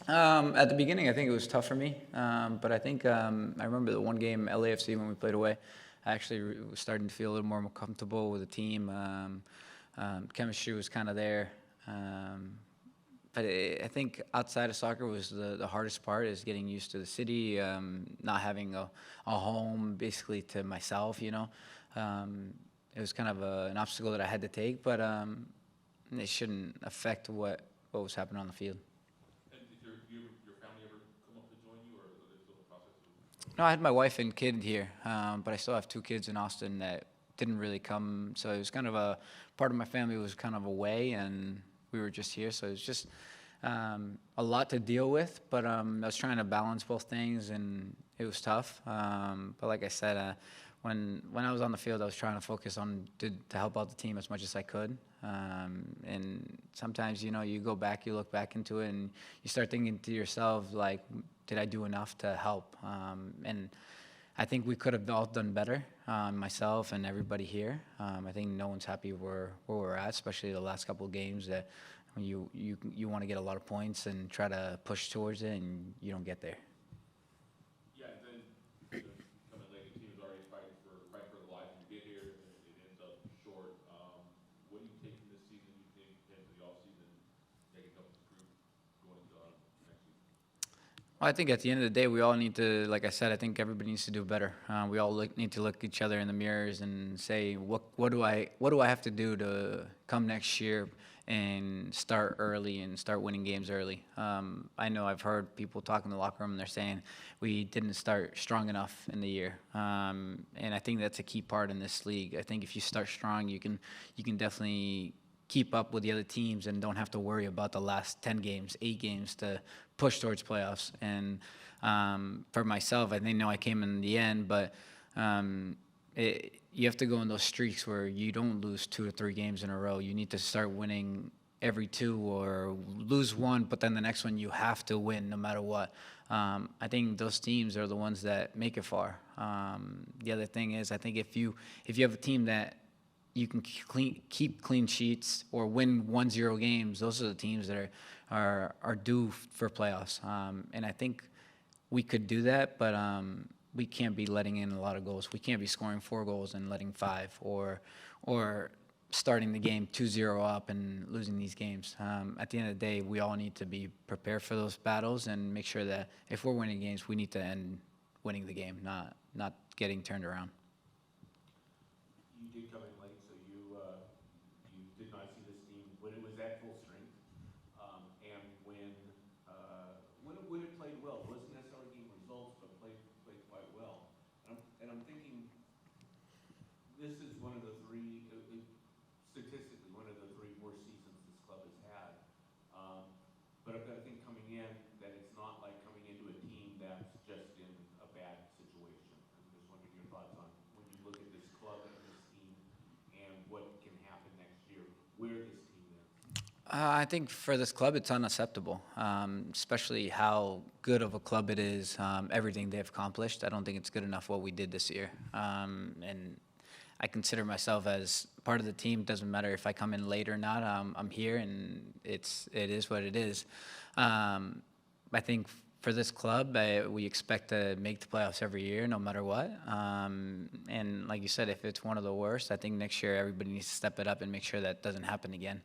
At the beginning, I think it was tough for me, but I think I remember the one game LAFC when we played away. I actually was starting to feel a little more comfortable with the team. Chemistry was kind of there, but I think outside of soccer was the hardest part is getting used to the city, not having a home basically to myself. It was kind of an obstacle that I had to take, but it shouldn't affect what was happening on the field. And did your family ever come up to join you, or are they still in the process of? No, I had my wife and kid here, but I still have two kids in Austin that didn't really come. So it was kind of a part of my family was kind of away, and we were just here. So it was just a lot to deal with. But I was trying to balance both things, and it was tough. But like I said, when I was on the field, I was trying to focus on to help out the team as much as I could. And sometimes, you go back, you look back into it, and you start thinking to yourself, like, did I do enough to help? And I think we could have all done better, myself and everybody here. I think no one's happy where we're at, especially the last couple of games that you want to get a lot of points and try to push towards it, and you don't get there. Yeah, and then coming late, the team is already fighting for the life. You get here, and it ends up short. What do you take from this season? You think into the off season, that can help this group going into next season? Well, I think at the end of the day, we all need to, like I said, I think everybody needs to do better. We all need to look each other in the mirrors and say, what do I have to do to come next year and start early and start winning games early? I know I've heard people talk in the locker room and they're saying we didn't start strong enough in the year, and I think that's a key part in this league. I think if you start strong, you can definitely keep up with the other teams and don't have to worry about the last 10 games, 8 games to push towards playoffs. And for myself, I think I came in the end, but you have to go in those streaks where you don't lose 2 or 3 games in a row. You need to start winning every 2 or lose 1, but then the next one you have to win no matter what. I think those teams are the ones that make it far. The other thing is, I think if you have a team that you can keep clean sheets or win 1-0 games, those are the teams that are due for playoffs. And I think we could do that, but we can't be letting in a lot of goals. We can't be scoring 4 goals and letting 5, or starting the game 2-0 up and losing these games. At the end of the day, we all need to be prepared for those battles and make sure that if we're winning games, we need to end winning the game, not getting turned around. You did come in late, so you did not see this team when it was at full strength, and when it played well. It wasn't necessarily getting results, but played quite well. And I'm thinking this is one of the three, statistically, one of the 3 worst seasons this club has had. But I think coming in, that it's not like coming into a team that's just in a bad situation. I'm just wondering your thoughts on when you look at this club and this team and what can happen next year, where this team is. I think for this club, it's unacceptable, especially how good of a club it is, everything they've accomplished. I don't think it's good enough what we did this year. And I consider myself as part of the team. Doesn't matter if I come in late or not. I'm here, and it is what it is. I think for this club, we expect to make the playoffs every year, no matter what. And like you said, if it's one of the worst, I think next year everybody needs to step it up and make sure that doesn't happen again.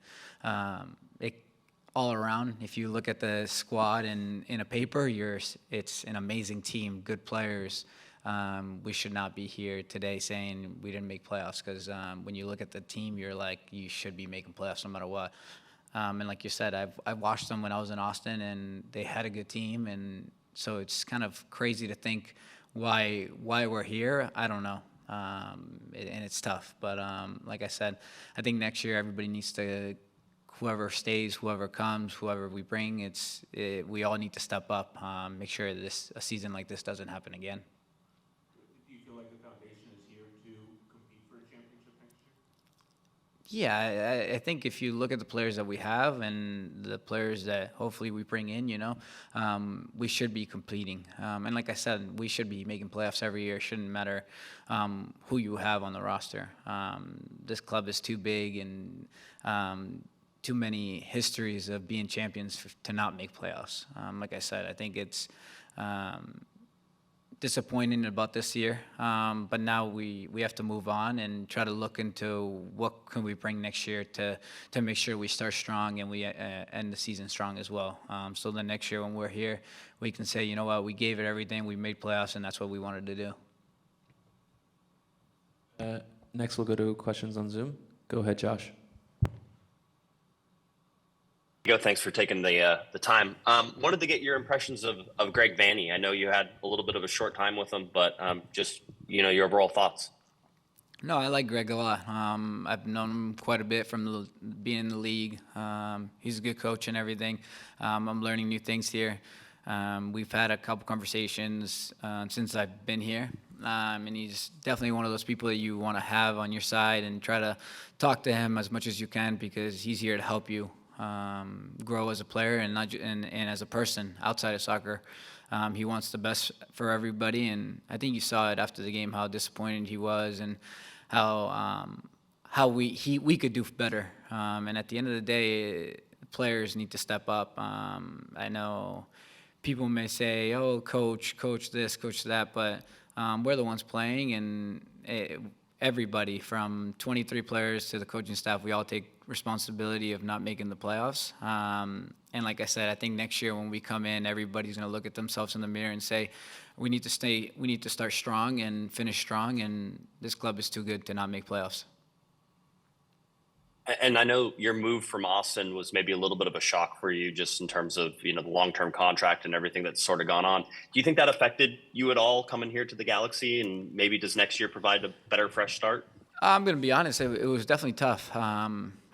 All around, if you look at the squad in a paper, it's an amazing team, good players. We should not be here today saying we didn't make playoffs, because when you look at the team, you're like, you should be making playoffs no matter what. And like you said, I watched them when I was in Austin, and they had a good team, and so it's kind of crazy to think why we're here. I don't know, and it's tough. But like I said, I think next year everybody needs to, whoever stays, whoever comes, whoever we bring, we all need to step up, make sure a season like this doesn't happen again. Do you feel like the foundation is here to compete for a championship next year? Yeah, I think if you look at the players that we have and the players that hopefully we bring in, we should be competing. And like I said, we should be making playoffs every year. It shouldn't matter who you have on the roster. This club is too big and too many histories of being champions to not make playoffs. Like I said, I think it's disappointing about this year, but now we have to move on and try to look into what can we bring next year to make sure we start strong and we end the season strong as well. So the next year when we're here, we can say, you know what, we gave it everything, we made playoffs, and that's what we wanted to do. Next, we'll go to questions on Zoom. Go ahead, Josh. Thanks for taking the time. Wanted to get your impressions of Greg Vanney. I know you had a little bit of a short time with him, but just your overall thoughts. No, I like Greg a lot. I've known him quite a bit from being in the league. He's a good coach and everything. I'm learning new things here. We've had a couple conversations since I've been here. And he's definitely one of those people that you want to have on your side and try to talk to him as much as you can, because he's here to help you grow as a player and as a person outside of soccer. He wants the best for everybody, and I think you saw it after the game how disappointed he was and how we could do better. And at the end of the day, players need to step up. I know people may say, "Oh, coach this, coach that," but we're the ones playing, and everybody from 23 players to the coaching staff, we all take responsibility of not making the playoffs. And like I said, I think next year when we come in, everybody's going to look at themselves in the mirror and say, we need to start strong and finish strong, and this club is too good to not make playoffs. And I know your move from Austin was maybe a little bit of a shock for you, just in terms of the long-term contract and everything that's sort of gone on. Do you think that affected you at all coming here to the Galaxy, and maybe does next year provide a better fresh start? I'm going to be honest, it was definitely tough.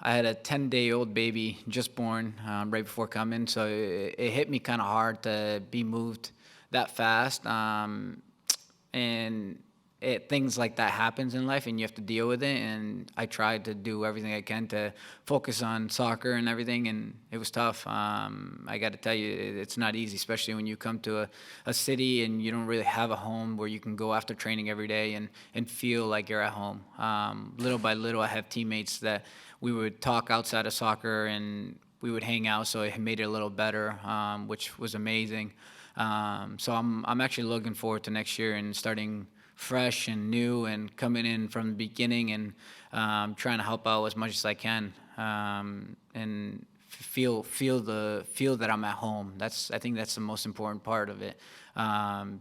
I had a 10-day-old baby just born right before coming, so it hit me kind of hard to be moved that fast. And things like that happens in life, and you have to deal with it. And I tried to do everything I can to focus on soccer and everything, and it was tough. I got to tell you, it's not easy, especially when you come to a city and you don't really have a home where you can go after training every day and feel like you're at home. Little by little, I have teammates that we would talk outside of soccer and we would hang out, so it made it a little better, which was amazing. So I'm actually looking forward to next year and starting fresh and new and coming in from the beginning and trying to help out as much as I can and feel that I'm at home. I think that's the most important part of it,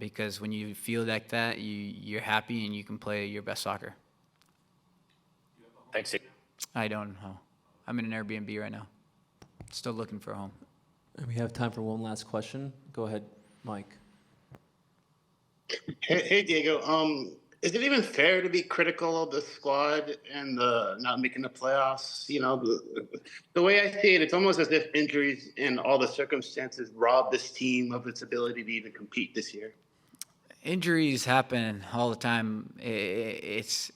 because when you feel like that, you're happy and you can play your best soccer. Thanks. I don't know. I'm in an Airbnb right now. Still looking for a home. And we have time for one last question. Go ahead, Mike. Hey Diego, is it even fair to be critical of the squad and the not making the playoffs? The way I see it, it's almost as if injuries and all the circumstances rob this team of its ability to even compete this year. Injuries happen all the time. It's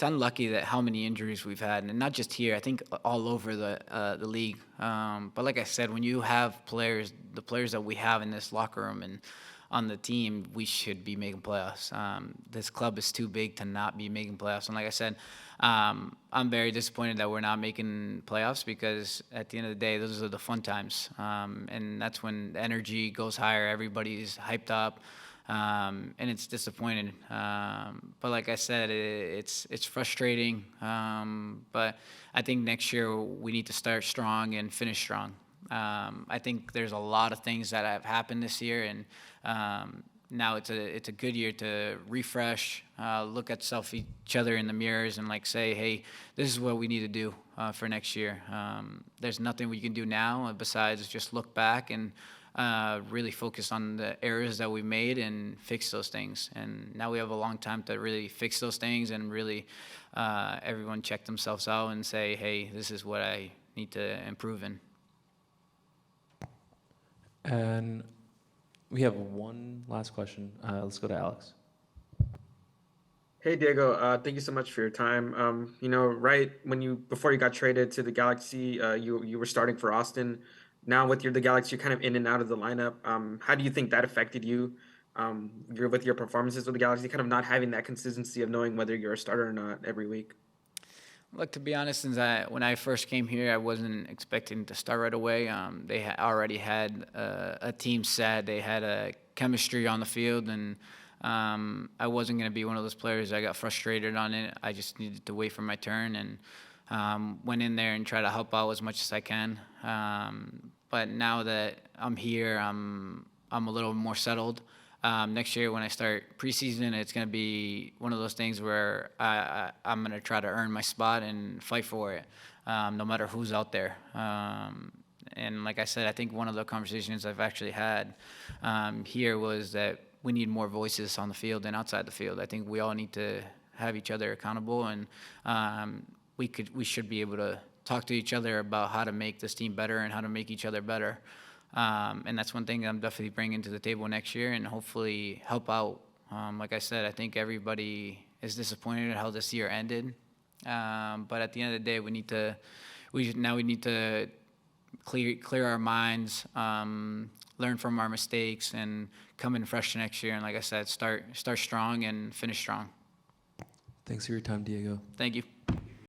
unlucky that how many injuries we've had, and not just here. I think all over the league. But like I said, when you have the players that we have in this locker room and on the team, we should be making playoffs. This club is too big to not be making playoffs. And like I said, I'm very disappointed that we're not making playoffs, because at the end of the day, those are the fun times. And that's when the energy goes higher. Everybody's hyped up. And it's disappointing. But like I said, it's frustrating. But I think next year we need to start strong and finish strong. I think there's a lot of things that have happened this year, and now it's a good year to refresh, look at each other in the mirrors, and say, hey, this is what we need to do for next year. There's nothing we can do now besides just look back and really focus on the errors that we made and fix those things. And now we have a long time to really fix those things and really everyone check themselves out and say, hey, this is what I need to improve in. And we have one last question. Let's go to Alex. Hey Diego, thank you so much for your time. Right before you got traded to the Galaxy, you were starting for Austin. Now with the Galaxy, you're kind of in and out of the lineup. How do you think that affected you? With your performances with the Galaxy, kind of not having that consistency of knowing whether you're a starter or not every week. Look, to be honest, when I first came here, I wasn't expecting to start right away. They already had a team set. They had a chemistry on the field, and I wasn't going to be one of those players that got frustrated on it. I just needed to wait for my turn and went in there and try to help out as much as I can. But now that I'm here, I'm a little more settled. Next year when I start preseason, it's going to be one of those things where I'm going to try to earn my spot and fight for it, no matter who's out there. And like I said, I think one of the conversations I've actually had here was that we need more voices on the field and outside the field. I think we all need to have each other accountable, and we should be able to talk to each other about how to make this team better and how to make each other better. And that's one thing I'm definitely bringing to the table next year and hopefully help out. Like I said, I think everybody is disappointed at how this year ended. But at the end of the day, we need to clear our minds, learn from our mistakes, and come in fresh next year. And like I said, start strong and finish strong. Thanks for your time, Diego. Thank you.